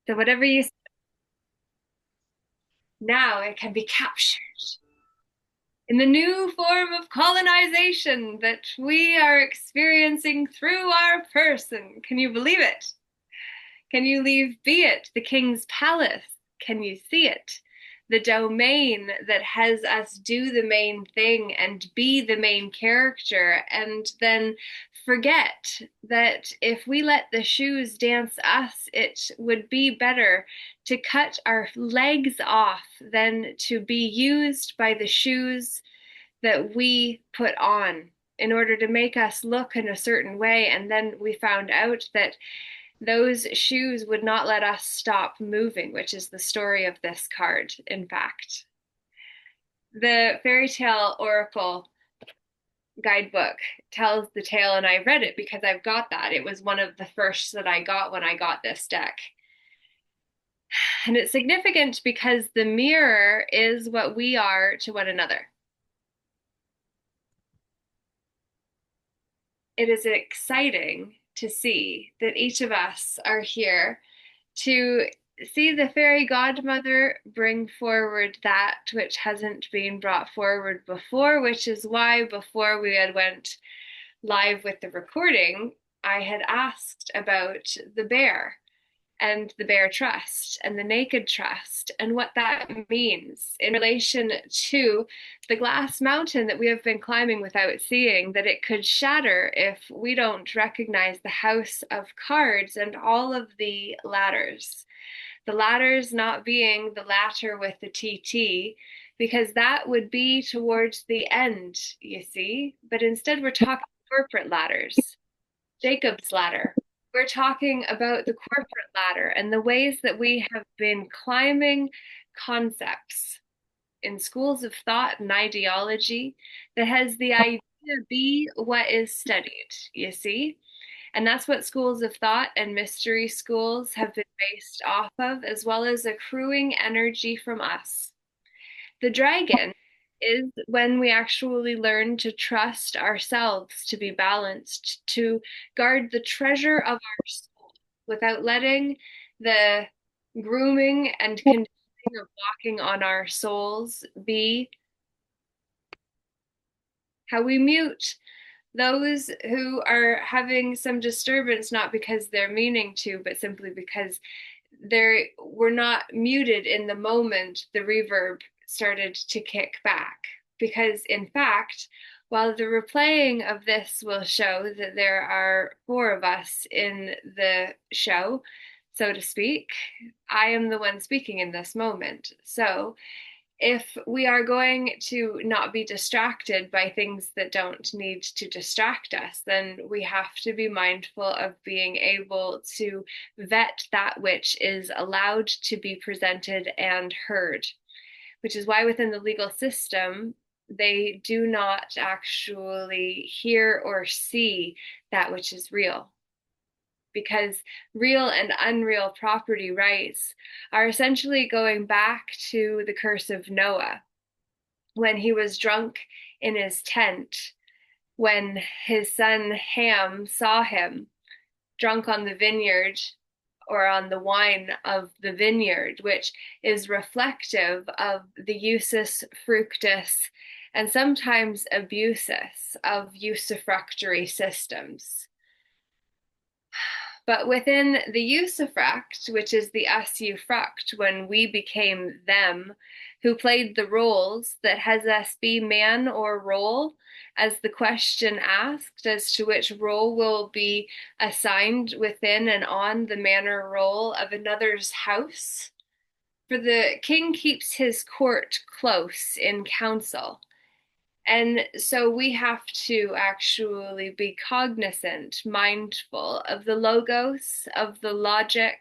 So whatever you now, it can be captured in the new form of colonization that we are experiencing through our person. Can you believe it? Can you leave be it the king's palace? Can you see it? The domain that has us do the main thing and be the main character, and then forget that if we let the shoes dance us, it would be better to cut our legs off than to be used by the shoes that we put on in order to make us look in a certain way. And then we found out that those shoes would not let us stop moving, which is the story of this card, in fact. The fairy tale oracle guidebook tells the tale, and I read it because I've got that. It was one of the first that I got when I got this deck. And it's significant because the mirror is what we are to one another. It is exciting to see that each of us are here to see the fairy godmother bring forward that which hasn't been brought forward before, which is why before we had went live with the recording, I had asked about the bear and the bear trust and the naked trust and what that means in relation to the glass mountain that we have been climbing without seeing, that it could shatter if we don't recognize the house of cards and all of the ladders. The ladders not being the ladder with the TT, because that would be towards the end, you see. But instead, we're talking corporate ladders, Jacob's ladder. We're talking about the corporate ladder and the ways that we have been climbing concepts in schools of thought and ideology that has the idea be what is studied, you see? And that's what schools of thought and mystery schools have been based off of, as well as accruing energy from us. The dragon is when we actually learn to trust ourselves, to be balanced, to guard the treasure of our soul without letting the grooming and conditioning of walking on our souls be how we mute those who are having some disturbance, not because they're meaning to, but simply because they were not muted in the moment the reverb started to kick back. Because, in fact, while the replaying of this will show that there are four of us in the show, so to speak, I am the one speaking in this moment. So if we are going to not be distracted by things that don't need to distract us, then we have to be mindful of being able to vet that which is allowed to be presented and heard, which is why within the legal system, they do not actually hear or see that which is real, because real and unreal property rights are essentially going back to the curse of Noah when he was drunk in his tent, when his son Ham saw him drunk on the vineyard or on the wine of the vineyard, which is reflective of the usus fructus and sometimes abusus of usufructuary systems. But within the usufruct, which is the us fruct, when we became them, who played the roles that has us be man or role, as the question asked as to which role will be assigned within and on the manor role of another's house. For the king keeps his court close in council, and so we have to actually be cognizant, mindful of the logos, of the logic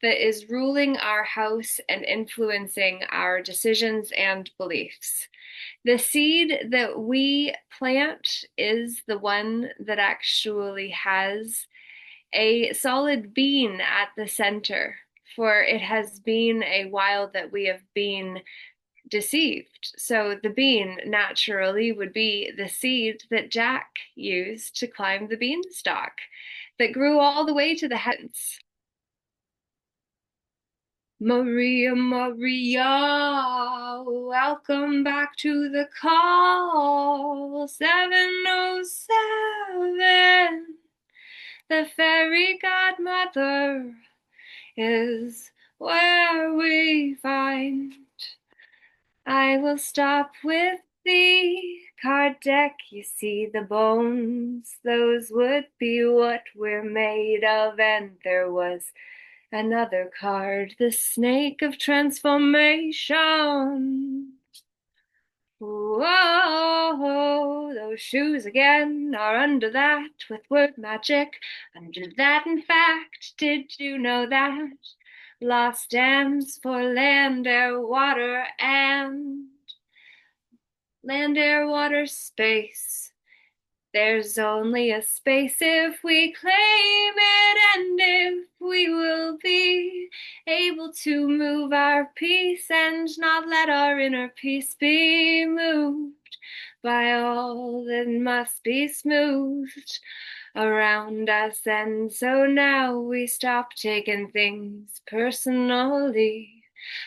that is ruling our house and influencing our decisions and beliefs. The seed that we plant is the one that actually has a solid bean at the center, for it has been a while that we have been deceived. So the bean naturally would be the seed that Jack used to climb the beanstalk that grew all the way to the heavens. Maria, Maria, welcome back to the call. 707. The fairy godmother is where we find. I will stop with the card deck. You see the bones, those would be what we're made of. And there was another card, the snake of transformation. Whoa, those shoes again are under that with word magic. Under that, in fact, did you know that? LA stands for land, air, water, and land, air, water, space. There's only a space if we claim it, and if we will be able to move our peace and not let our inner peace be moved by all that must be smoothed around us. And so now we stop taking things personally.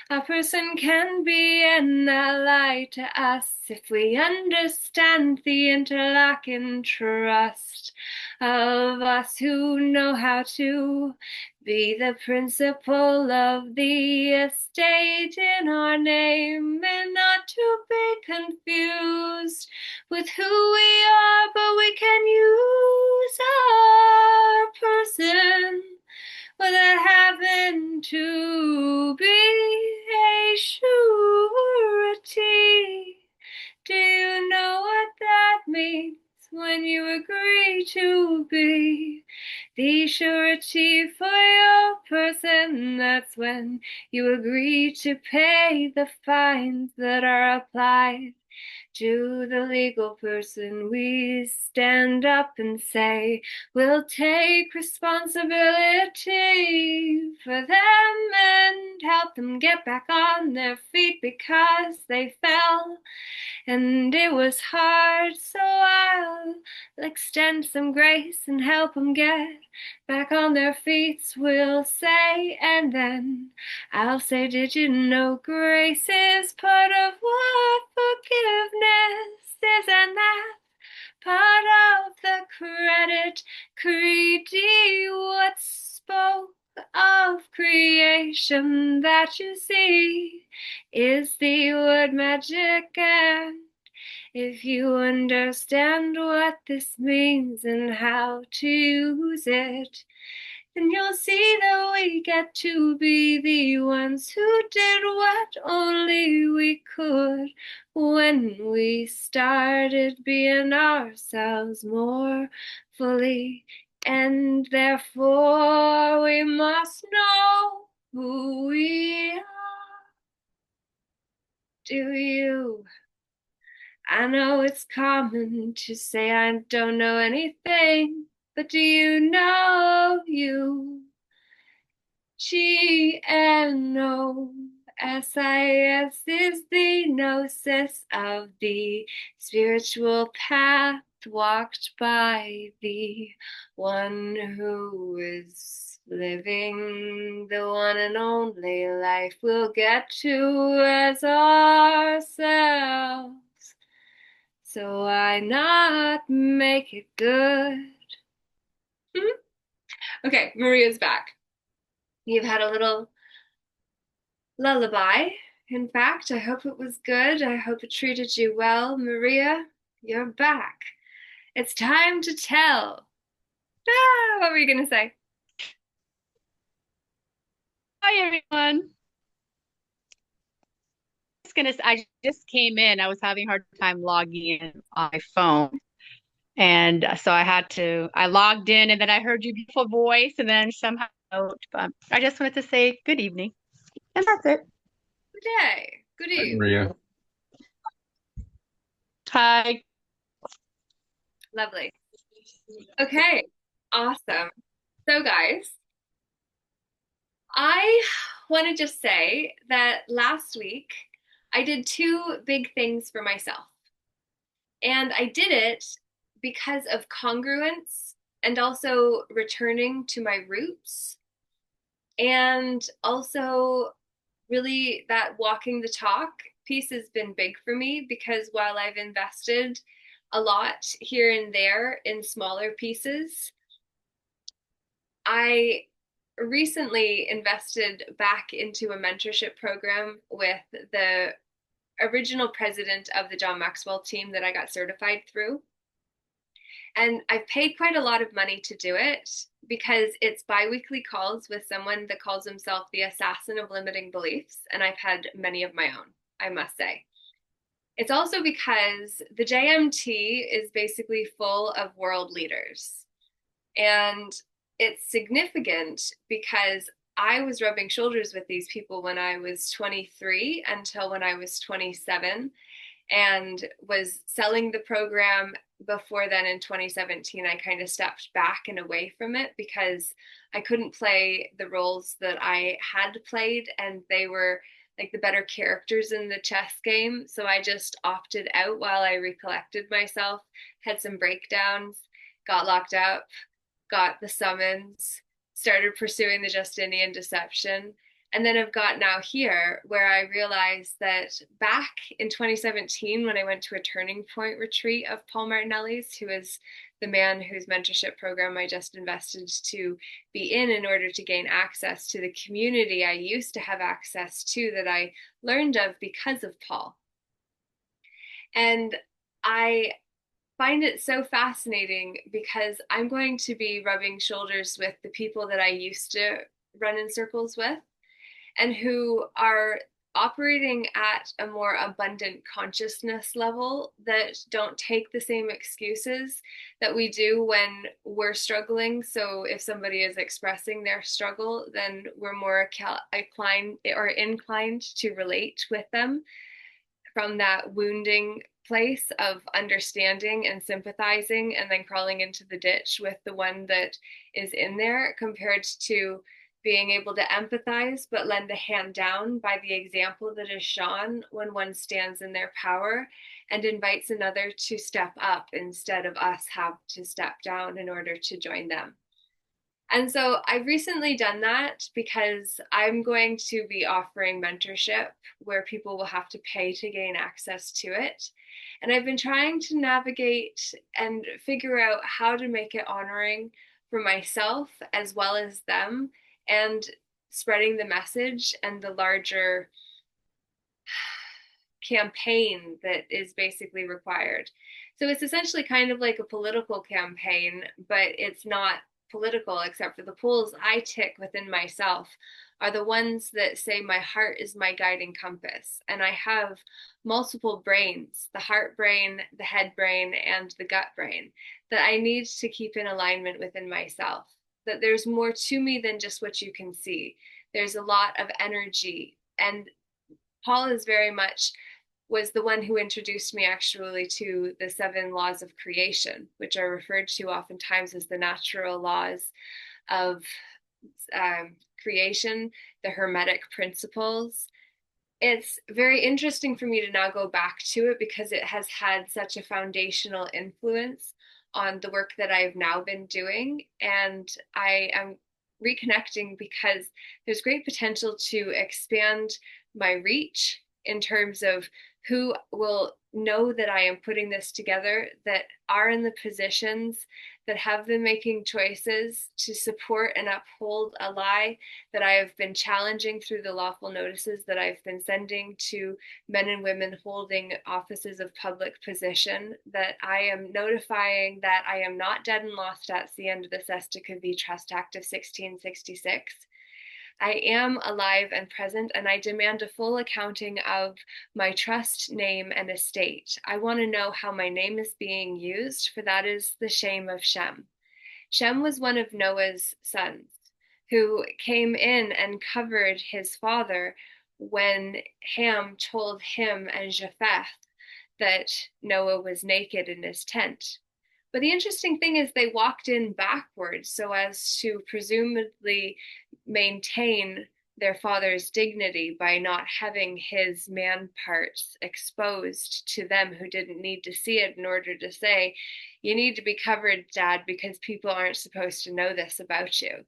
A person can be an ally to us if we understand the interlocking trust of us who know how to be the principal of the estate in our name, and not to be confused with who we are, but we can use our person without having to be a surety. Do you know what that means when you agree to be the surety for your person? That's when you agree to pay the fines that are applied to the legal person. We stand up and say, we'll take responsibility for them and help them get back on their feet because they fell. And it was hard, so I'll extend some grace and help them get back on their feet, we'll say. And then I'll say, did you know grace is part of what forgiveness is? And that's part of the credit. Creedy, what spoke of creation that you see is the word magic. And if you understand what this means and how to use it, then you'll see that we get to be the ones who did what only we could when we started being ourselves more fully. And therefore we must know who we are. Do you? I know it's common to say I don't know anything, but do you know you? GNOSIS is the gnosis of the spiritual path walked by the one who is living the one and only life we'll get to as ourselves. So why not make it good? Okay, Maria's back. You've had a little lullaby. In fact, I hope it was good. I hope it treated you well. Maria, you're back. It's time to tell. What were you going to say? Hi, everyone. I just came in. I was having a hard time logging in on my phone. And so I logged in and then I heard your beautiful voice and then somehow, I just wanted to say good evening. And that's it. Good day. Good Hi, evening. Maria. Hi. Lovely. Okay, awesome. So, guys, I want to just say that last week I did two big things for myself. And I did it because of congruence and also returning to my roots, and also really that walking the talk piece has been big for me, because while I've invested a lot here and there in smaller pieces, I recently invested back into a mentorship program with the original president of the John Maxwell team that I got certified through. And I've paid quite a lot of money to do it because it's biweekly calls with someone that calls himself the assassin of limiting beliefs. And I've had many of my own, I must say. It's also because the JMT is basically full of world leaders. And it's significant because I was rubbing shoulders with these people when I was 23 until when I was 27, and was selling the program. Before then, in 2017, I kind of stepped back and away from it because I couldn't play the roles that I had played, and they were like the better characters in the chess game. So I just opted out while I recollected myself, had some breakdowns, got locked up, got the summons, started pursuing the Justinian deception, and then I've got now here where I realized that back in 2017, when I went to a turning point retreat of Paul Martinelli's, who is the man whose mentorship program I just invested to be in order to gain access to the community I used to have access to, that I learned of because of Paul. And I find it so fascinating because I'm going to be rubbing shoulders with the people that I used to run in circles with, and who are operating at a more abundant consciousness level, that don't take the same excuses that we do when we're struggling. So if somebody is expressing their struggle, then we're more inclined to relate with them from that wounding place of understanding and sympathizing, and then crawling into the ditch with the one that is in there, compared to being able to empathize but lend a hand down by the example that is shown when one stands in their power and invites another to step up instead of us have to step down in order to join them. And so I've recently done that because I'm going to be offering mentorship where people will have to pay to gain access to it. And I've been trying to navigate and figure out how to make it honoring for myself as well as them, and spreading the message and the larger campaign that is basically required. So it's essentially kind of like a political campaign, but it's not political, except for the poles I tick within myself are the ones that say my heart is my guiding compass. And I have multiple brains, the heart brain, the head brain, and the gut brain, that I need to keep in alignment within myself. That there's more to me than just what you can see. There's a lot of energy. And Paul is very much was the one who introduced me actually to the 7 laws of creation, which are referred to oftentimes as the natural laws of creation, the Hermetic principles. It's very interesting for me to now go back to it because it has had such a foundational influence on the work that I've now been doing. And I am reconnecting because there's great potential to expand my reach in terms of who will know that I am putting this together, that are in the positions, that have been making choices to support and uphold a lie that I have been challenging through the lawful notices that I've been sending to men and women holding offices of public position, that I am notifying that I am not dead and lost at the end of the Sestica v. Trust Act of 1666. I am alive and present, and I demand a full accounting of my trust, name, and estate. I want to know how my name is being used, for that is the shame of Shem. Shem was one of Noah's sons who came in and covered his father when Ham told him and Japheth that Noah was naked in his tent. But the interesting thing is they walked in backwards so as to presumably maintain their father's dignity by not having his man parts exposed to them who didn't need to see it, in order to say, you need to be covered, Dad, because people aren't supposed to know this about you.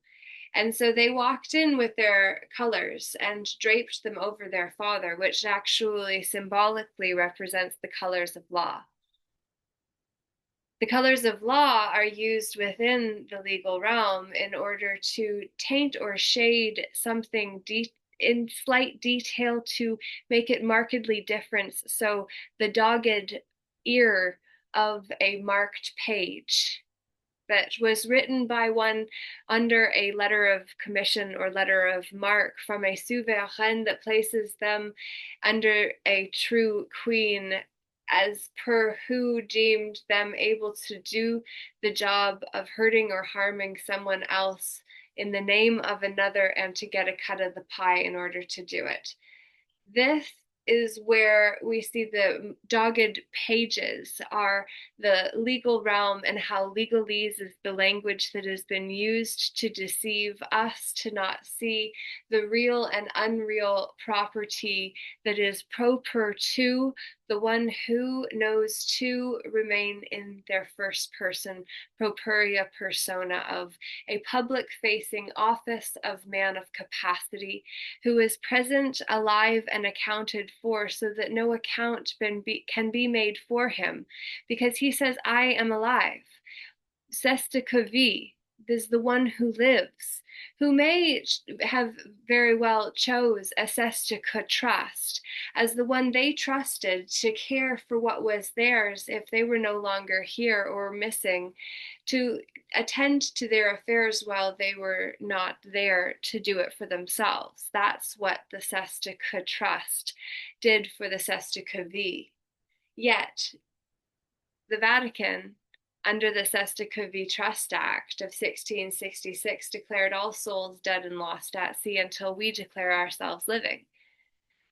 And so they walked in with their colors and draped them over their father, which actually symbolically represents the colors of law. The colors of law are used within the legal realm in order to taint or shade something in slight detail to make it markedly different. So the dogged ear of a marked page that was written by one under a letter of commission or letter of marque from a souverain that places them under a true queen as per who deemed them able to do the job of hurting or harming someone else in the name of another and to get a cut of the pie in order to do it. This is where we see the dogged pages are the legal realm and how legalese is the language that has been used to deceive us to not see the real and unreal property that is proper to the one who knows to remain in their first person properia persona of a public facing office of man of capacity who is present, alive, and accounted for, so that no account can be made for him, because he says, I am alive. Sesta Kavi is the one who lives, who may have very well chose a Sestica trust as the one they trusted to care for what was theirs if they were no longer here or missing, to attend to their affairs while they were not there to do it for themselves. That's what the Sestica Trust did for the Sestica V. Yet, the Vatican, under the Sestica V Trust Act of 1666, declared all souls dead and lost at sea until we declare ourselves living.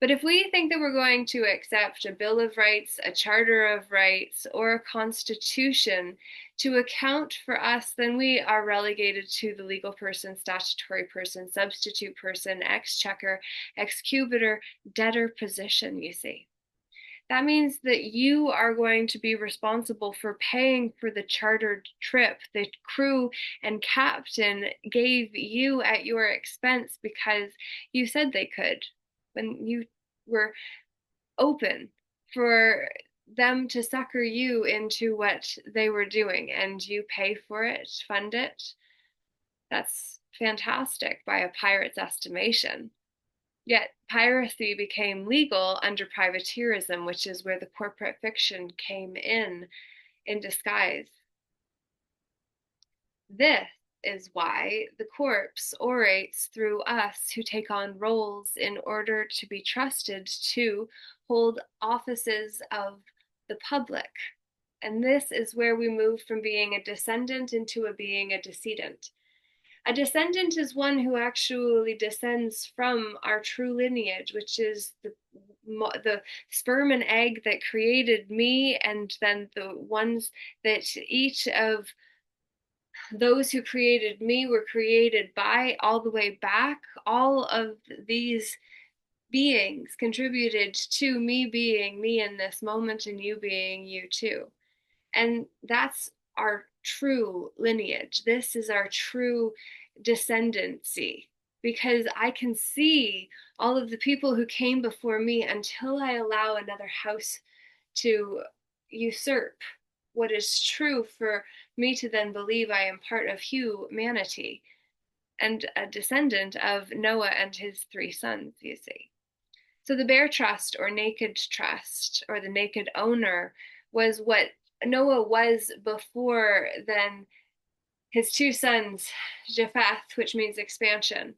But if we think that we're going to accept a Bill of Rights, a Charter of Rights, or a Constitution to account for us, then we are relegated to the legal person, statutory person, substitute person, exchequer, executor, debtor position, you see. That means that you are going to be responsible for paying for the chartered trip the crew and captain gave you at your expense because you said they could when you were open for them to sucker you into what they were doing and you pay for it, fund it. That's fantastic by a pirate's estimation. Yet piracy became legal under privateerism, which is where the corporate fiction came in disguise. This is why the corpse orates through us who take on roles in order to be trusted to hold offices of the public. And this is where we move from being a descendant into being a decedent. A descendant is one who actually descends from our true lineage, which is the sperm and egg that created me, and then the ones that each of those who created me were created by all the way back. All of these beings contributed to me being me in this moment and you being you too. And that's our true lineage. This is our true descendancy because I can see all of the people who came before me until I allow another house to usurp what is true for me to then believe I am part of humanity and a descendant of Noah and his three sons, you see. So the bare trust or naked trust or the naked owner was what Noah was before then his two sons, Japheth, which means expansion,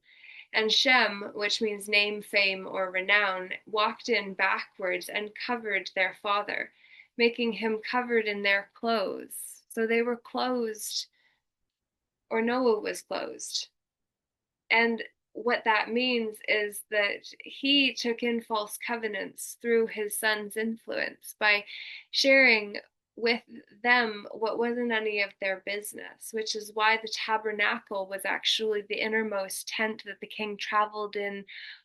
and Shem, which means name, fame, or renown, walked in backwards and covered their father, making him covered in their clothes. So they were closed, or Noah was closed. And what that means is that he took in false covenants through his son's influence by sharing with them what wasn't any of their business, which is why the tabernacle was actually the innermost tent that the king traveled in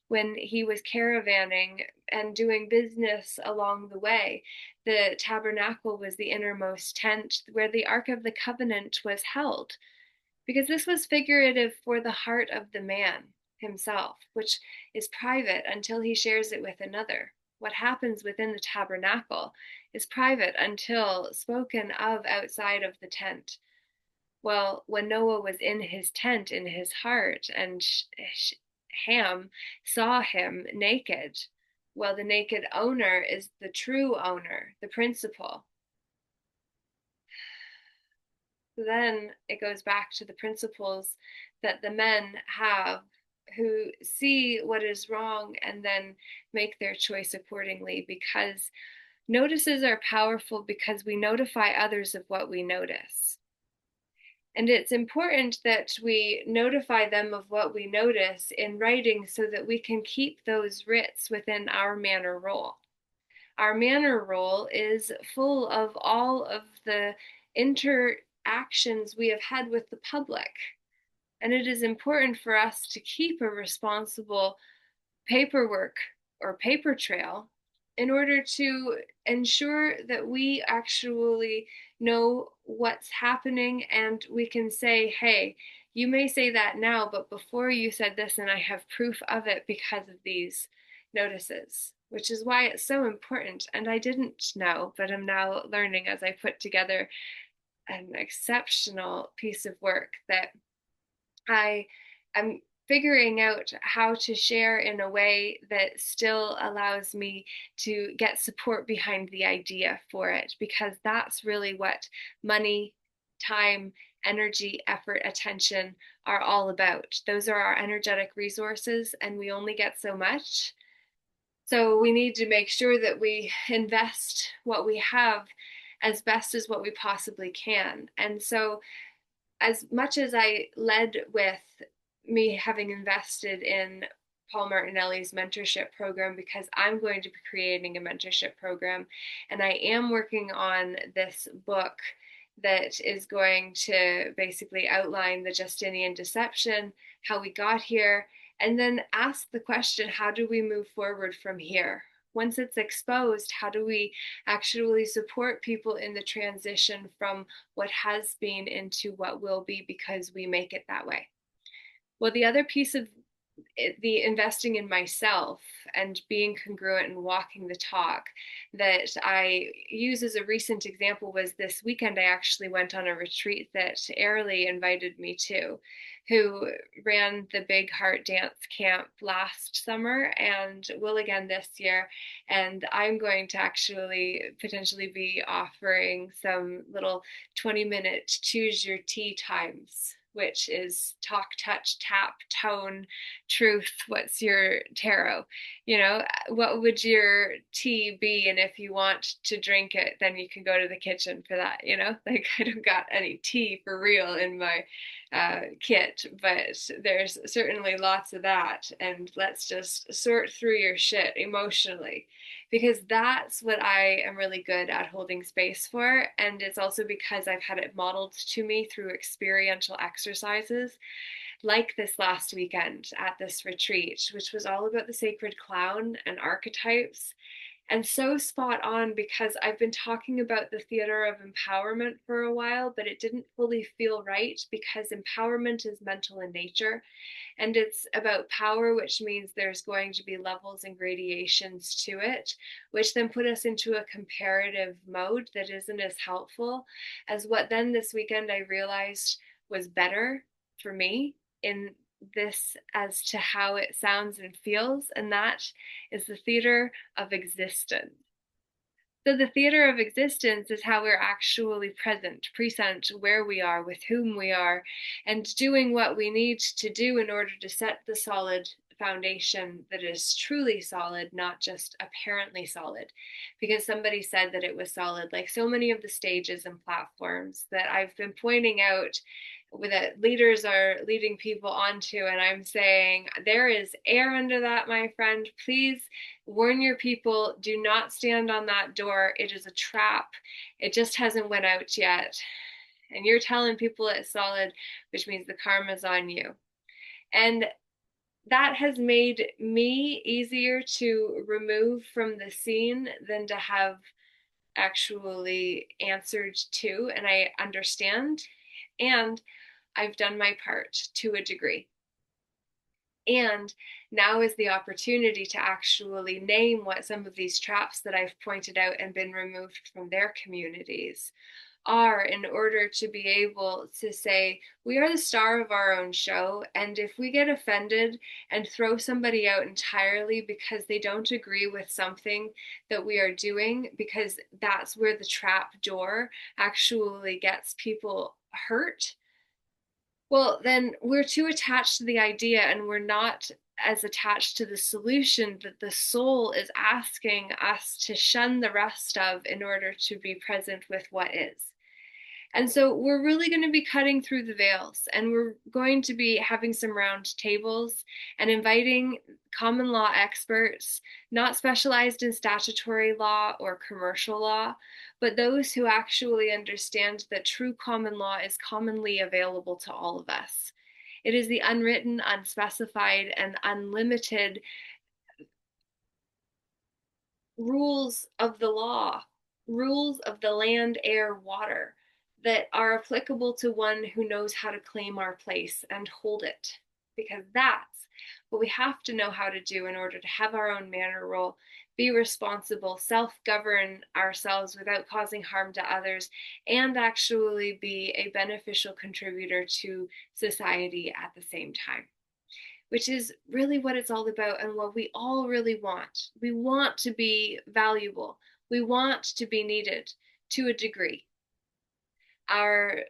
when he was caravanning and doing business along the way. The tabernacle was the innermost tent where the Ark of the Covenant was held. because this was figurative for the heart of the man himself, which is private until he shares it with another. What happens within the tabernacle is private until spoken of outside of the tent. Well, when Noah was in his tent in his heart, and Ham saw him naked, well, the naked owner is the true owner, the principal. Then it goes back to the principles that the men have, who see what is wrong and then make their choice accordingly, because notices are powerful because we notify others of what we notice. And it's important that we notify them of what we notice in writing so that we can keep those writs within our manor roll. Our manor roll is full of all of the interactions we have had with the public. And it is important for us to keep a responsible paperwork or paper trail in order to ensure that we actually know what's happening, and we can say, hey, you may say that now, but before you said this, and I have proof of it because of these notices, which is why it's so important. And I didn't know, but I'm now learning as I put together an exceptional piece of work that I am figuring out how to share in a way that still allows me to get support behind the idea for it, because that's really what money, time, energy, effort, attention are all about. Those are our energetic resources, and we only get so much. So we need to make sure that we invest what we have as best as what we possibly can. And so as much as I led with me having invested in Paul Martinelli's mentorship program, because I'm going to be creating a mentorship program, and I am working on this book that is going to basically outline the Justinian deception, how we got here, and then ask the question, how do we move forward from here? Once it's exposed, how do we actually support people in the transition from what has been into what will be, because we make it that way? Well, the other piece of the investing in myself and being congruent and walking the talk that I use as a recent example was this weekend. I actually went on a retreat that Airly invited me to, who ran the Big Heart Dance Camp last summer and will again this year. And I'm going to actually potentially be offering some little 20-minute choose your tea times, which is talk, touch, tap, tone, truth. What's your tarot? What would your tea be? And if you want to drink it, then you can go to the kitchen for that. Like, I don't got any tea for real in my kit, but there's certainly lots of that. And let's just sort through your shit emotionally, because that's what I am really good at holding space for. And it's also because I've had it modeled to me through experiential exercises, like this last weekend at this retreat, which was all about the sacred clown and archetypes. And so spot on, because I've been talking about the theater of empowerment for a while, but it didn't fully feel right, because empowerment is mental in nature. And it's about power, which means there's going to be levels and gradations to it, which then put us into a comparative mode that isn't as helpful as what then this weekend I realized was better for me in this as to how it sounds and feels. And that is the theater of existence. So the theater of existence is how we're actually present where we are, with whom we are, and doing what we need to do in order to set the solid foundation that is truly solid, not just apparently solid. Because somebody said that it was solid, like so many of the stages and platforms that I've been pointing out that leaders are leading people onto, and I'm saying there is air under that, my friend. Please warn your people, do not stand on that door. It is a trap. It just hasn't went out yet, and you're telling people it's solid, which means the karma's on you. And that has made me easier to remove from the scene than to have actually answered to, and I understand. And I've done my part to a degree. And now is the opportunity to actually name what some of these traps that I've pointed out and been removed from their communities are, in order to be able to say, we are the star of our own show. And if we get offended and throw somebody out entirely because they don't agree with something that we are doing, because that's where the trap door actually gets people hurt, well, then we're too attached to the idea and we're not as attached to the solution that the soul is asking us to shun the rest of in order to be present with what is. And so we're really going to be cutting through the veils, and we're going to be having some round tables and inviting common law experts, not specialized in statutory law or commercial law, but those who actually understand that true common law is commonly available to all of us. It is the unwritten, unspecified, and unlimited rules of the law, rules of the land, air, water, that are applicable to one who knows how to claim our place and hold it. Because that's what we have to know how to do in order to have our own manner role, be responsible, self govern ourselves without causing harm to others, and actually be a beneficial contributor to society at the same time, which is really what it's all about and what we all really want. We want to be valuable. We want to be needed to a degree. Our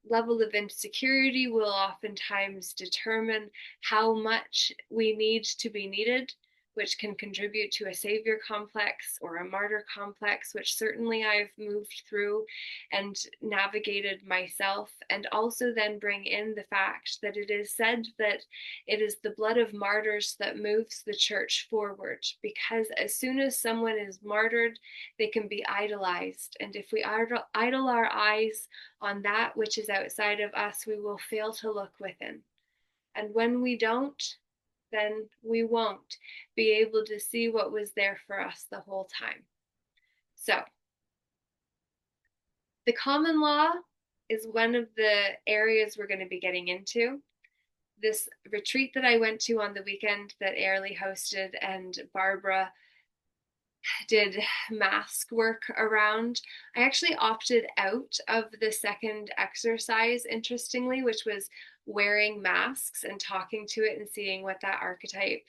level of insecurity will oftentimes determine how much we need to be needed, which can contribute to a savior complex or a martyr complex, which certainly I've moved through and navigated myself. And also then bring in the fact that it is said that it is the blood of martyrs that moves the church forward, because as soon as someone is martyred, they can be idolized. And if we idle our eyes on that which is outside of us, we will fail to look within. And when we don't, then we won't be able to see what was there for us the whole time. So, the common law is one of the areas we're going to be getting into. This retreat that I went to on the weekend that Airly hosted and Barbara did mask work around, I actually opted out of the second exercise, interestingly, which was wearing masks and talking to it and seeing what that archetype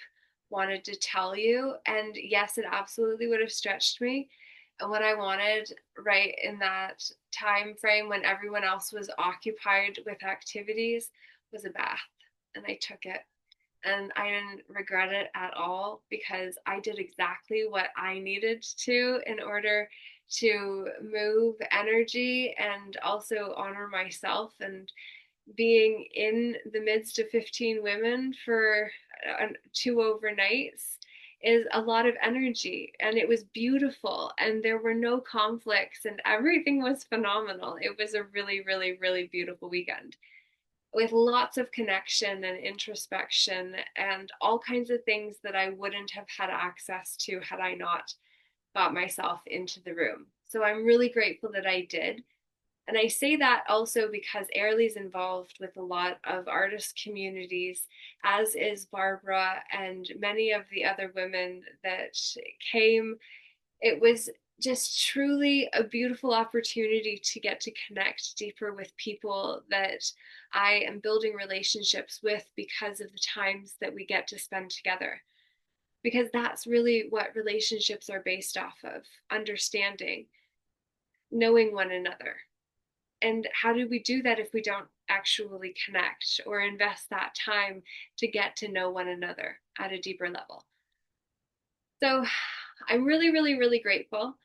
wanted to tell you. And yes, it absolutely would have stretched me. And what I wanted right in that time frame when everyone else was occupied with activities was a bath. And I took it, and I didn't regret it at all, because I did exactly what I needed to in order to move energy and also honor myself. And being in the midst of 15 women for 2 overnights is a lot of energy, and it was beautiful, and there were no conflicts, and everything was phenomenal. It was a really, really, really beautiful weekend with lots of connection and introspection and all kinds of things that I wouldn't have had access to had I not got myself into the room. So I'm really grateful that I did. And I say that also because Airly's involved with a lot of artist communities, as is Barbara and many of the other women that came. It was just truly a beautiful opportunity to get to connect deeper with people that I am building relationships with because of the times that we get to spend together. Because that's really what relationships are based off of: understanding, knowing one another. And how do we do that if we don't actually connect or invest that time to get to know one another at a deeper level? So I'm really, really, really grateful.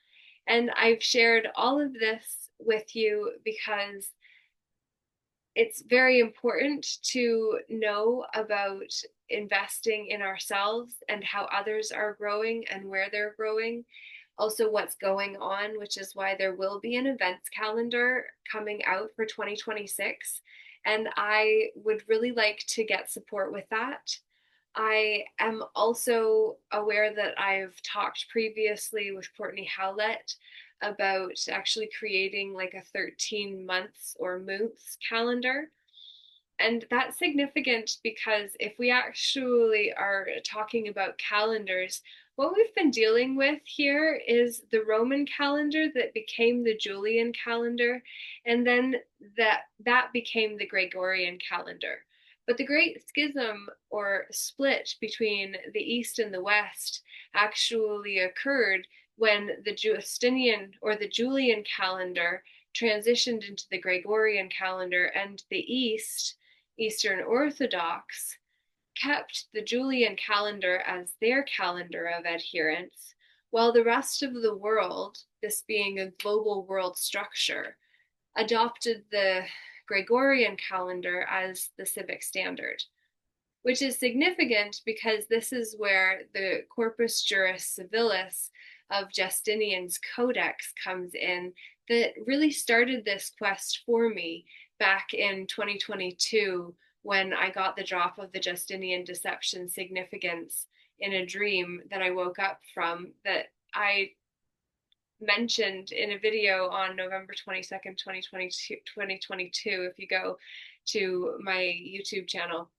And I've shared all of this with you because it's very important to know about investing in ourselves and how others are growing and where they're growing. Also, what's going on, which is why there will be an events calendar coming out for 2026. And I would really like to get support with that. I am also aware that I've talked previously with Courtney Howlett about actually creating like a 13 months or months calendar. And that's significant because if we actually are talking about calendars, what we've been dealing with here is the Roman calendar that became the Julian calendar, and then that became the Gregorian calendar. But the Great Schism or split between the East and the West actually occurred when the Justinian or the Julian calendar transitioned into the Gregorian calendar, and the Eastern Orthodox, kept the Julian calendar as their calendar of adherence, while the rest of the world, this being a global world structure, adopted the Gregorian calendar as the civic standard, which is significant because this is where the Corpus Juris Civilis of Justinian's Codex comes in, that really started this quest for me back in 2022 when I got the drop of the Justinian deception significance in a dream that I woke up from, that I mentioned in a video on November 22nd, 2022. If you go to my YouTube channel,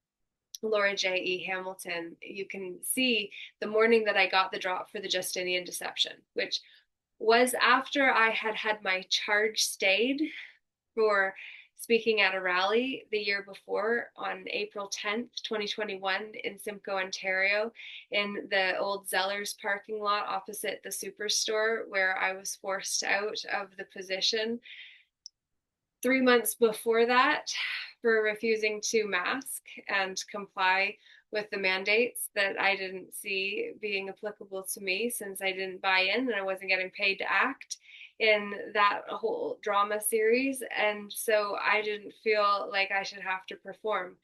Laura J.E. Hamilton, you can see the morning that I got the drop for the Justinian deception, which was after I had had my charge stayed for speaking at a rally the year before on April 10th, 2021 in Simcoe, Ontario, in the old Zellers parking lot opposite the Superstore, where I was forced out of the position 3 months before that for refusing to mask and comply with the mandates that I didn't see being applicable to me, since I didn't buy in and I wasn't getting paid to act in that whole drama series. And so I didn't feel like I should have to perform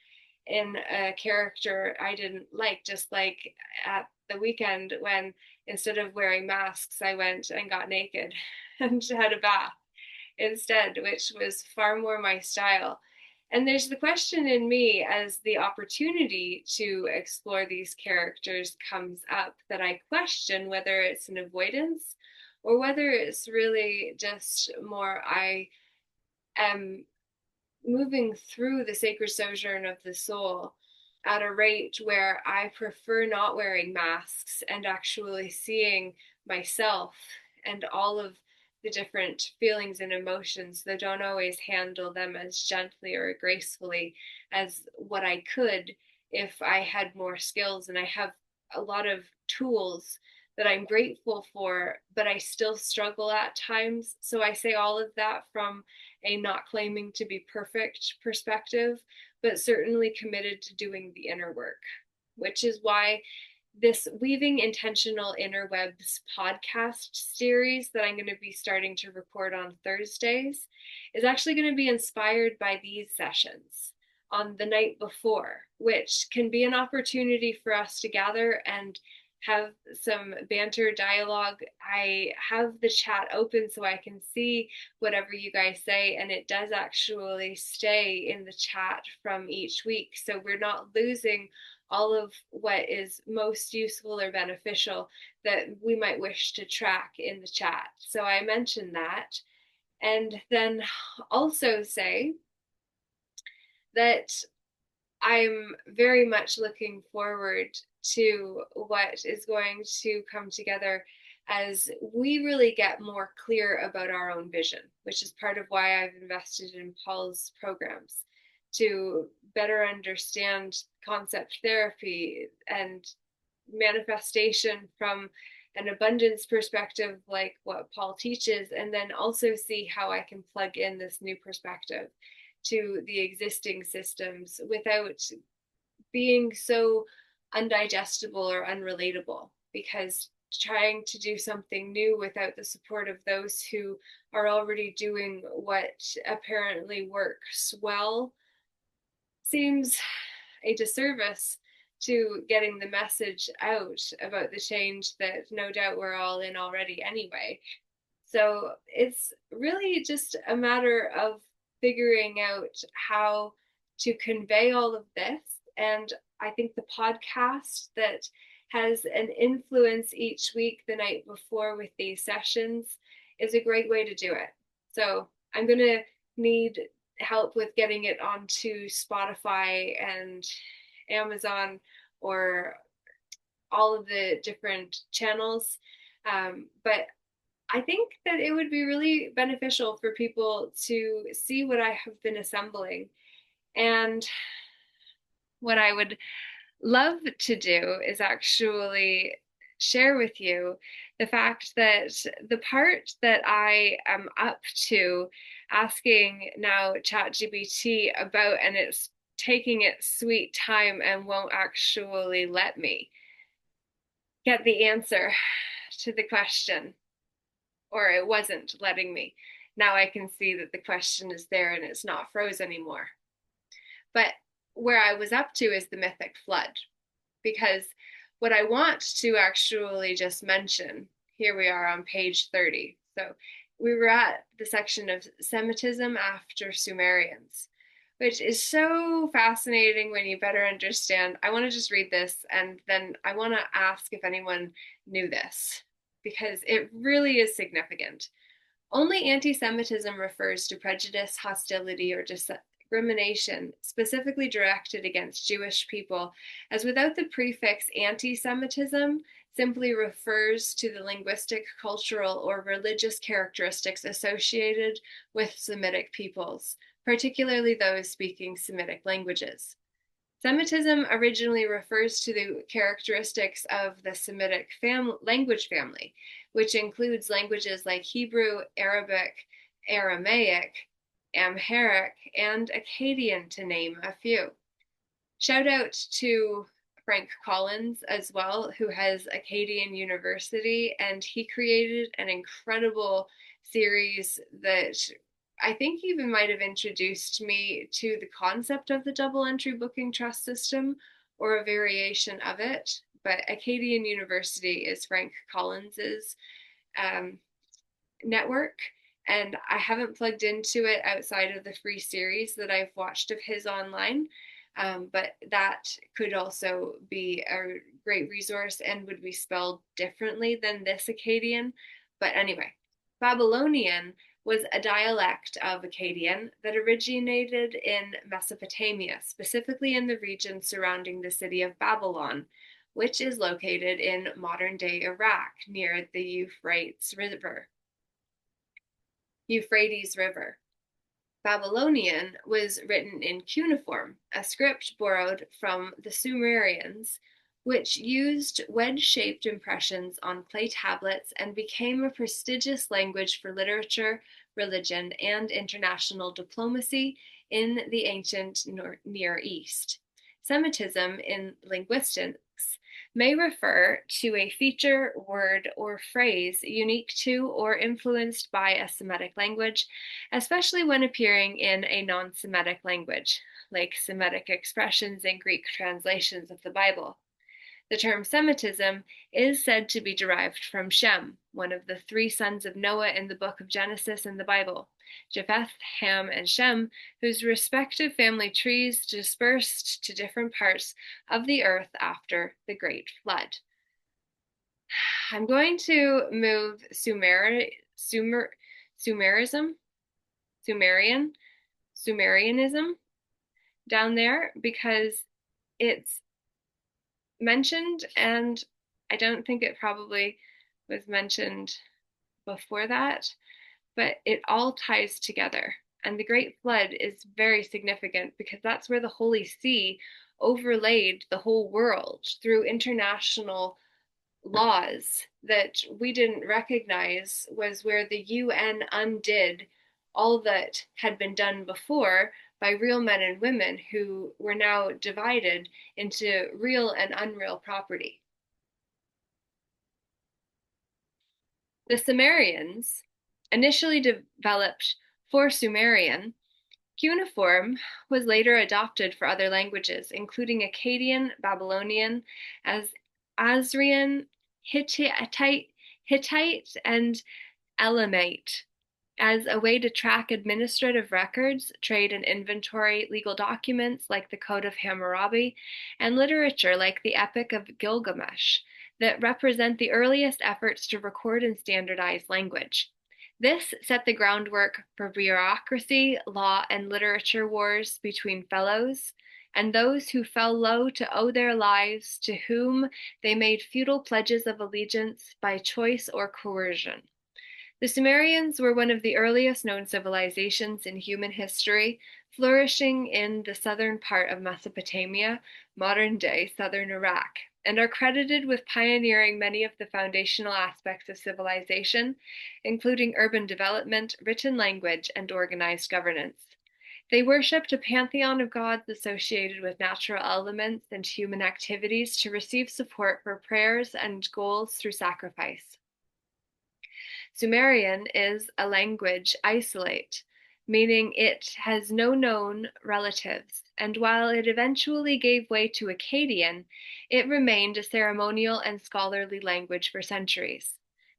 in a character I didn't like, just like at the weekend when instead of wearing masks, I went and got naked and had a bath instead, which was far more my style. And there's the question in me as the opportunity to explore these characters comes up, that I question whether it's an avoidance or whether it's really just more I am moving through the sacred sojourn of the soul at a rate where I prefer not wearing masks and actually seeing myself and all of the different feelings and emotions that don't always handle them as gently or gracefully as what I could if I had more skills. And I have a lot of tools that I'm grateful for, but I still struggle at times. So I say all of that from a not claiming to be perfect perspective, but certainly committed to doing the inner work, which is why this Weaving Intentional Interwebs podcast series that I'm going to be starting to record on Thursdays is actually going to be inspired by these sessions on the night before, which can be an opportunity for us to gather and have some banter dialogue. I have the chat open so I can see whatever you guys say, and it does actually stay in the chat from each week. So we're not losing all of what is most useful or beneficial that we might wish to track in the chat. So I mentioned that. And then also say that I'm very much looking forward to what is going to come together as we really get more clear about our own vision, which is part of why I've invested in Paul's programs, to better understand concept therapy and manifestation from an abundance perspective, like what Paul teaches, and then also see how I can plug in this new perspective to the existing systems without being so undigestible or unrelatable, because trying to do something new without the support of those who are already doing what apparently works well seems a disservice to getting the message out about the change that no doubt we're all in already anyway. So it's really just a matter of figuring out how to convey all of this. And I think the podcast that has an influence each week the night before with these sessions is a great way to do it. So I'm going to need help with getting it onto Spotify and Amazon or all of the different channels. But I think that it would be really beneficial for people to see what I have been assembling. And what I would love to do is actually share with you the fact that the part that I am up to asking now ChatGPT about, and it's taking its sweet time and won't actually let me get the answer to the question, or it wasn't letting me. Now I can see that the question is there and it's not froze anymore. But where I was up to is the mythic flood, because what I want to actually just mention, here we are on page 30. So we were at the section of Semitism after Sumerians, which is so fascinating when you better understand. I want to just read this and then I want to ask if anyone knew this because it really is significant. Only anti Semitism refers to prejudice, hostility, or discrimination specifically directed against Jewish people, as without the prefix anti Semitism simply refers to the linguistic, cultural, or religious characteristics associated with Semitic peoples, particularly those speaking Semitic languages. Semitism originally refers to the characteristics of the Semitic language family, which includes languages like Hebrew, Arabic, Aramaic, Amharic, and Akkadian, to name a few. Shout out to Frank Collins as well, who has Akkadian University, and he created an incredible series that I think even might have introduced me to the concept of the double entry booking trust system or a variation of it. But Akkadian University is Frank Collins's um, network, and I haven't plugged into it outside of the free series that I've watched of his online. But that could also be a great resource and would be spelled differently than this Akkadian. But anyway, Babylonian was a dialect of Akkadian that originated in Mesopotamia, specifically in the region surrounding the city of Babylon, which is located in modern day Iraq near the Euphrates River. Babylonian was written in cuneiform, a script borrowed from the Sumerians, which used wedge-shaped impressions on clay tablets and became a prestigious language for literature, religion, and international diplomacy in the ancient Near East. Semitism in linguistics may refer to a feature, word, or phrase unique to or influenced by a Semitic language, especially when appearing in a non-Semitic language, like Semitic expressions in Greek translations of the Bible. The term Semitism is said to be derived from Shem, one of the three sons of Noah in the book of Genesis in the Bible, Japheth, Ham, and Shem, whose respective family trees dispersed to different parts of the earth after the Great Flood. I'm going to move Sumerianism down there because it's mentioned, and I don't think it probably was mentioned before that, but it all ties together. And the Great Flood is very significant because that's where the Holy See overlaid the whole world through international laws that we didn't recognize, was where the UN undid all that had been done before by real men and women who were now divided into real and unreal property. The Sumerians initially developed for Sumerian. Cuneiform was later adopted for other languages, including Akkadian, Babylonian, as Assyrian, Hittite, and Elamite, as a way to track administrative records, trade and inventory, legal documents like the Code of Hammurabi, and literature like the Epic of Gilgamesh that represent the earliest efforts to record and standardize language. This set the groundwork for bureaucracy, law, and literature wars between fellows and those who fell low to owe their lives, to whom they made feudal pledges of allegiance by choice or coercion. The Sumerians were one of the earliest known civilizations in human history, flourishing in the southern part of Mesopotamia, modern day southern Iraq, and are credited with pioneering many of the foundational aspects of civilization, including urban development, written language, and organized governance. They worshipped a pantheon of gods associated with natural elements and human activities to receive support for prayers and goals through sacrifice. Sumerian is a language isolate, meaning it has no known relatives, and while it eventually gave way to Akkadian, it remained a ceremonial and scholarly language for centuries.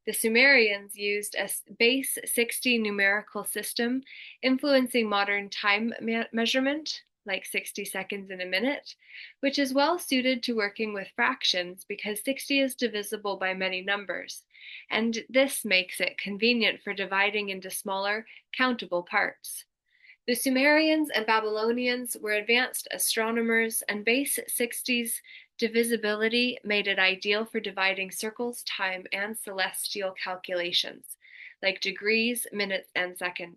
The Sumerians used a base 60 numerical system, influencing modern time measurement, like 60 seconds in a minute, which is well suited to working with fractions because 60 is divisible by many numbers, and this makes it convenient for dividing into smaller, countable parts. The Sumerians and Babylonians were advanced astronomers, and base 60's divisibility made it ideal for dividing circles, time, and celestial calculations, like degrees, minutes, and seconds.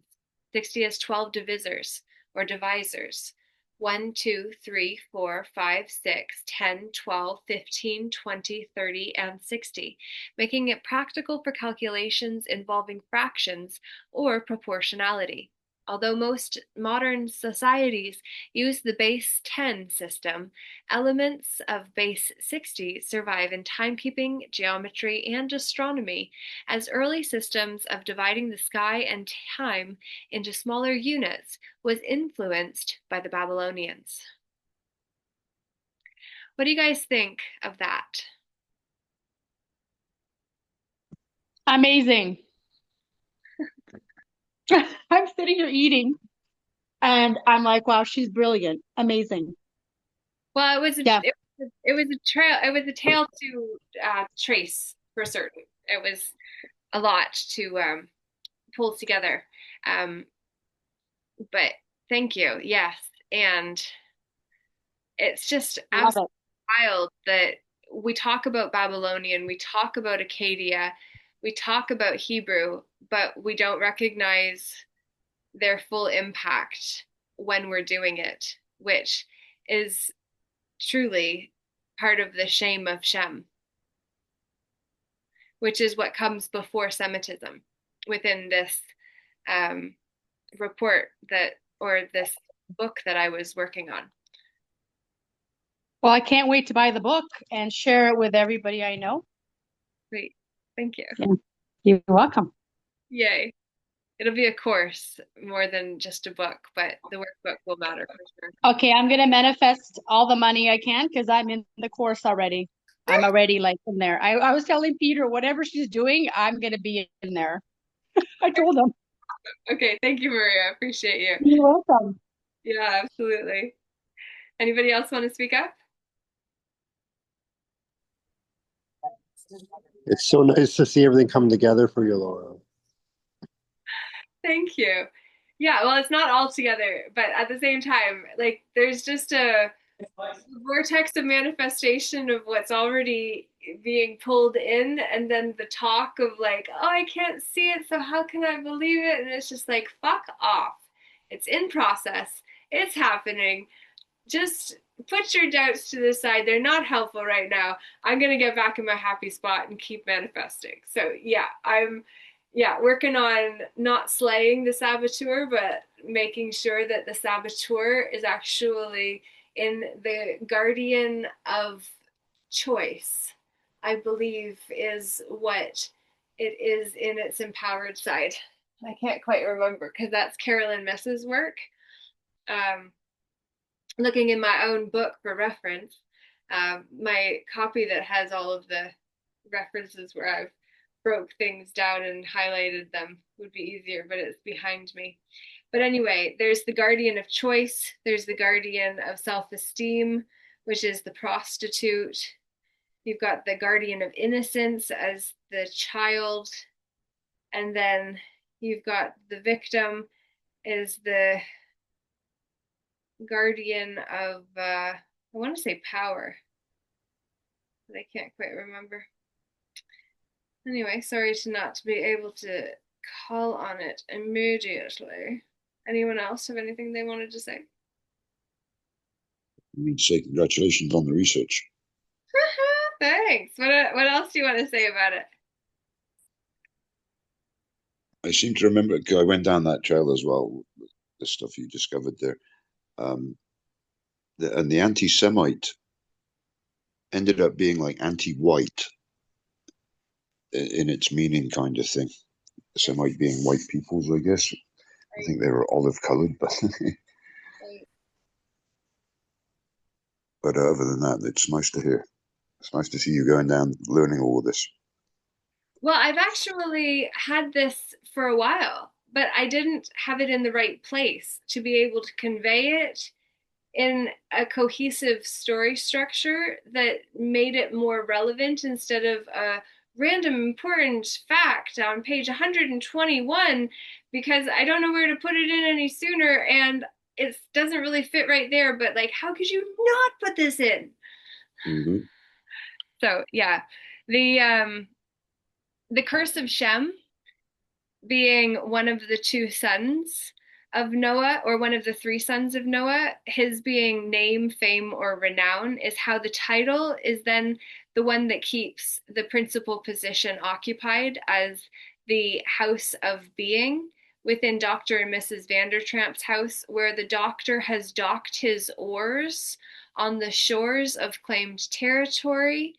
60 has 12 divisors, or divisors. 1, 2, 3, 4, 5, 6, 10, 12, 15, 20, 30, and 60, making it practical for calculations involving fractions or proportionality. Although most modern societies use the base 10 system, elements of base 60 survive in timekeeping, geometry, and astronomy, as early systems of dividing the sky and time into smaller units was influenced by the Babylonians. What do you guys think of that? Amazing. I'm sitting here eating and I'm like, wow, she's brilliant. Amazing. Well, Yeah. it was a trail. It was a tale to trace for certain. It was a lot to pull together. Um, but thank you. Yes, and it's just Love absolutely it. wild that we talk about Babylonian, we talk about Acadia, we talk about Hebrew, but we don't recognize their full impact when we're doing it, which is truly part of the shame of Shem, which is what comes before Semitism within this um, report that, or this book that I was working on. Well, I can't wait to buy the book and share it with everybody I know. Great. Thank you. Yeah. You're welcome. Yay. It'll be a course more than just a book, but the workbook will matter for sure. Okay, I'm gonna manifest all the money I can because I'm in the course already. I'm already like in there. I was telling Peter, whatever she's doing, I'm gonna be in there. I told him. Okay, thank you, Maria. I appreciate you. You're welcome. Yeah, absolutely. Anybody else want to speak up? It's so nice to see everything come together for you, Laura. Thank you. Yeah, well, it's not all together, but at the same time, like there's just a vortex of manifestation of what's already being pulled in, and then the talk of like, oh, I can't see it, so how can I believe it? And it's just like, fuck off. It's in process. It's happening. Just put your doubts to the side. They're not helpful right now. I'm going to get back in my happy spot and keep manifesting. So, yeah, I'm working on not slaying the saboteur, but making sure that the saboteur is actually in the guardian of choice, I believe is what it is in its empowered side. I can't quite remember because that's Carolyn Mess's work. Um, Looking in my own book for reference, my copy that has all of the references where I've broke things down and highlighted them would be easier, but it's behind me. But anyway, there's the guardian of choice, there's the guardian of self-esteem, which is the prostitute. You've got the guardian of innocence as the child, and then you've got the victim is the guardian of, I want to say power, but I can't quite remember. Anyway, sorry to not be able to call on it immediately. Anyone else have anything they wanted to say? I mean to say congratulations on the research. Thanks. What else do you want to say about it? I seem to remember, because I went down that trail as well, the stuff you discovered there. And the anti-Semite ended up being like anti-white in its meaning, kind of thing. Semite being white peoples, I guess. I think they were olive-colored, but but other than that, it's nice to hear. It's nice to see you going down, learning all of this. Well, I've actually had this for a while, but I didn't have it in the right place to be able to convey it in a cohesive story structure that made it more relevant instead of a random important fact on page 121 because I don't know where to put it in any sooner and it doesn't really fit right there. But like, how could you not put this in? Mm-hmm. So yeah, the curse of Shem being one of the two sons of Noah, or one of the three sons of Noah, his being name, fame, or renown, is how the title is then the one that keeps the principal position occupied as the house of being within Dr. and Mrs. Vandertramp's house, where the doctor has docked his oars on the shores of claimed territory.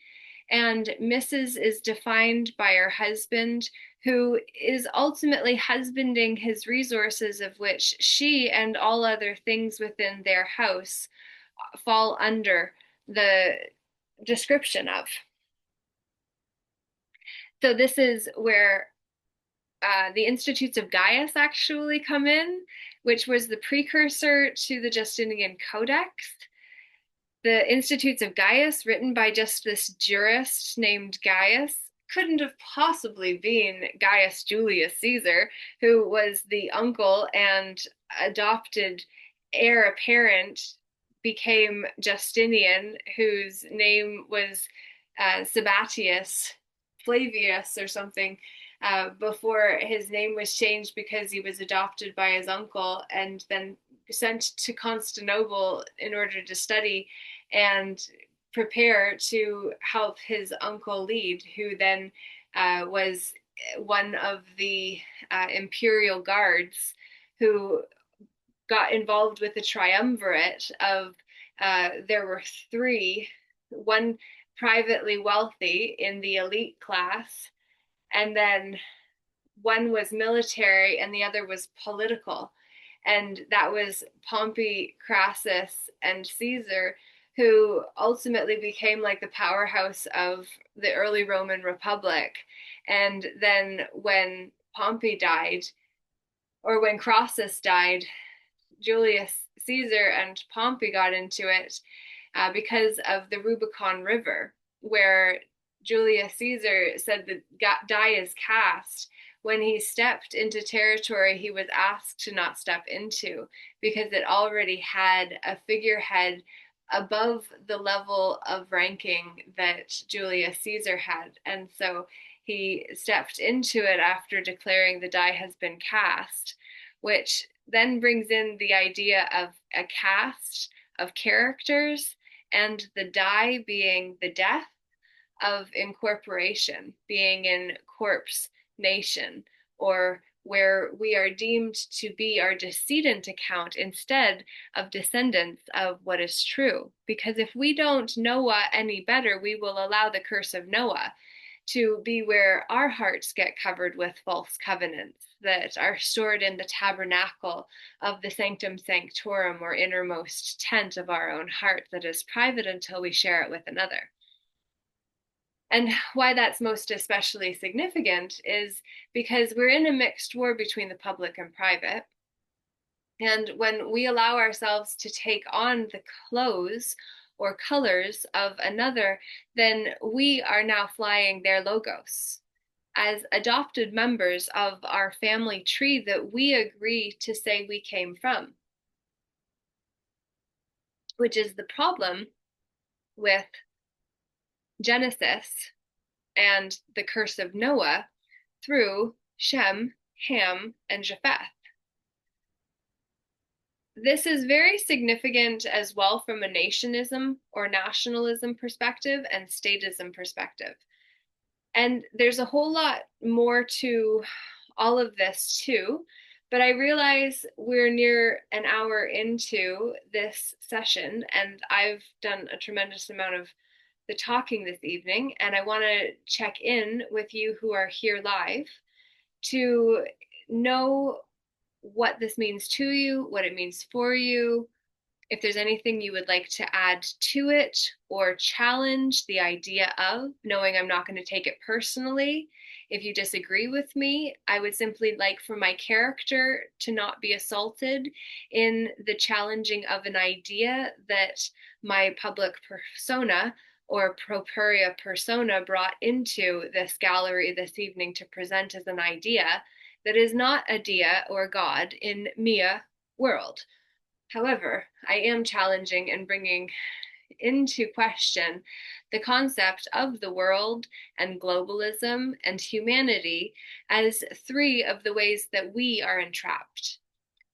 And Mrs. is defined by her husband, who is ultimately husbanding his resources, of which she and all other things within their house fall under the description of. So, this is where the Institutes of Gaius actually come in, which was the precursor to the Justinian Codex. The Institutes of Gaius, written by just this jurist named Gaius, couldn't have possibly been Gaius Julius Caesar, who was the uncle and adopted heir apparent, became Justinian, whose name was Sabatius Flavius or something, before his name was changed because he was adopted by his uncle and then sent to Constantinople in order to study and prepare to help his uncle lead, who then was one of the imperial guards who got involved with the triumvirate of there were three, one privately wealthy in the elite class, and then one was military and the other was political. And that was Pompey, Crassus, and Caesar, who ultimately became like the powerhouse of the early Roman Republic. And then when Pompey died, or when Crassus died, Julius Caesar and Pompey got into it because of the Rubicon River, where Julius Caesar said the die is cast when he stepped into territory he was asked to not step into, because it already had a figurehead above the level of ranking that Julius Caesar had. And so he stepped into it after declaring the die has been cast, which then brings in the idea of a cast of characters and the die being the death of incorporation, being in corpse nation, or where we are deemed to be our decedent account instead of descendants of what is true. Because if we don't Noah any better, we will allow the curse of Noah to be where our hearts get covered with false covenants that are stored in the tabernacle of the sanctum sanctorum, or innermost tent of our own heart that is private until we share it with another. And why that's most especially significant is because we're in a mixed war between the public and private. And when we allow ourselves to take on the clothes or colors of another, then we are now flying their logos. as adopted members of our family tree that we agree to say we came from, which is the problem with Genesis and the curse of Noah through Shem, Ham, and Japheth. This is very significant as well from a nationism or nationalism perspective and statism perspective. And there's a whole lot more to all of this too, but I realize we're near an hour into this session and I've done a tremendous amount of the talking this evening, and I want to check in with you who are here live to know what this means to you, what it means for you, if there's anything you would like to add to it or challenge the idea of, knowing I'm not going to take it personally. If you disagree with me, I would simply like for my character to not be assaulted in the challenging of an idea that my public persona or properia persona brought into this gallery this evening to present as an idea that is not a dia or God in Mia world. However, I am challenging and bringing into question the concept of the world and globalism and humanity as three of the ways that we are entrapped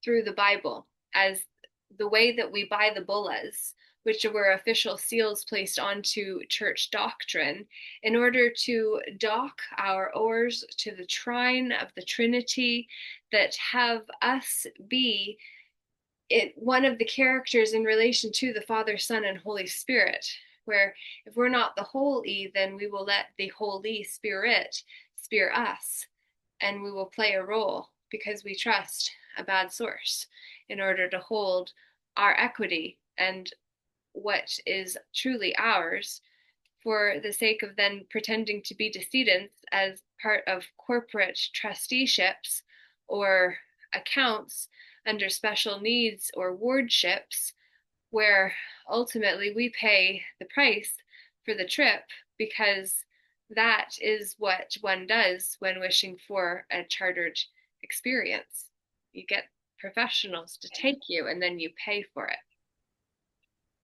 through the Bible, as the way that we buy the bullas, which were official seals placed onto church doctrine, in order to dock our oars to the trine of the Trinity that have us be one of the characters in relation to the Father, Son, and Holy Spirit, where if we're not the Holy, then we will let the Holy Spirit spear us, and we will play a role because we trust a bad source in order to hold our equity and what is truly ours for the sake of then pretending to be decedents as part of corporate trusteeships or accounts under special needs or wardships, where ultimately we pay the price for the trip because that is what one does when wishing for a chartered experience. You get professionals to take you and then you pay for it.